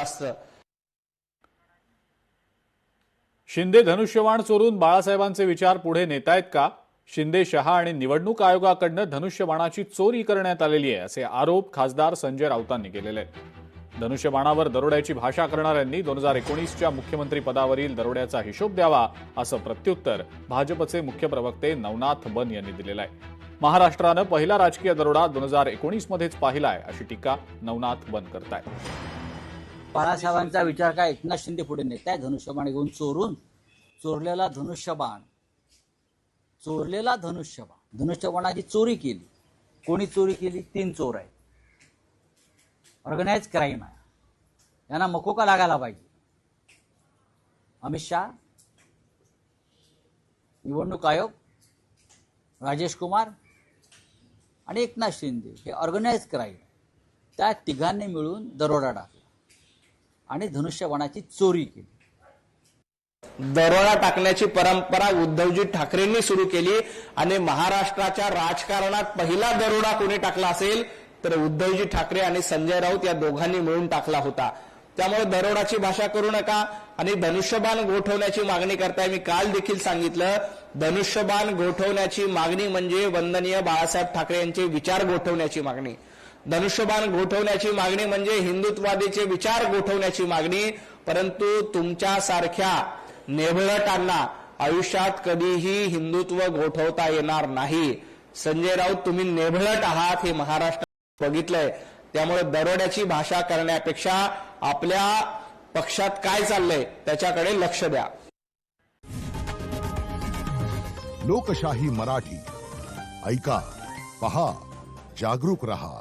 असतं। शिंदे धनुष्यबाण चोरून बाळासाहेबांचे विचार पुढे नेतायत का? शिंदे शहा आणि निवडणूक आयोगाकडून धनुष्यबाणाची चोरी करण्यात आलेली आहे असे आरोप खासदार संजय राऊतांनी केलेले आहेत। धनुष्यबाणावर दरोड्याची भाषा करणाऱ्यांनी 2019च्या मुख्यमंत्री पदावरील दरोड्याचा हिशोब द्यावा असं प्रत्युत्तर भाजपचे मुख्य प्रवक्ते नवनाथ बन यांनी दिलेलं आहे। महाराष्ट्रानं पहिला राजकीय दरोडा 2019 मध्येच पाहिलाय अशी टीका नवनाथ बन करतायत। बाळासाहेबांचा विचार काय एकनाथ शिंदे पुढे नेताय? धनुष्यबाण घेऊन चोरलेला धनुष्यबाणाची चोरी केली। कोणी चोरी केली? 3 चोर आहेत। ऑर्गनाइज क्राईम आहे, यांना मकोका लागायला पाहिजे। अमित शहा, निवडणूक आयोग, राजेश कुमार आणि एकनाथ शिंदे हे ऑर्गनाइज क्राईम, त्या तिघांनी मिळून दरोडा टाकला आणि धनुष्यबाणाची चोरी केली। दरोडा टाकण्याची परंपरा उद्धवजी ठाकरेंनी सुरू केली आणि महाराष्ट्राच्या राजकारणात पहिला दरोडा कोणी टाकला असेल तर उद्धवजी ठाकरे आणि संजय राऊत या दोघांनी मिळून टाकला होता। त्यामुळे दरोडाची भाषा करू नका आणि धनुष्यबाण गोठवण्याची मागणी करताय। मी काल देखील सांगितलं, धनुष्यबाण गोठवण्याची मागणी म्हणजे वंदनीय बाळासाहेब ठाकरे यांचे विचार गोठवण्याची मागणी। धनुष्यबाण गोठवण्याची मागणी म्हणजे हिंदुत्ववादीचे विचार गोठवण्याची मागणी। परंतु तुमच्यासारख्या नेभळटांना आयुष्यात कधीही हिंदुत्व गोठवता येणार नाही। संजय राऊत, तुम्ही नेभळट आहात हे महाराष्ट्रात बघितलंय। त्यामुळे दरोड्याची भाषा करण्यापेक्षा आपल्या पक्षात काय चाललंय त्याच्याकडे लक्ष द्या। लोकशाही मराठी ऐका, पहा, जागरूक रहा।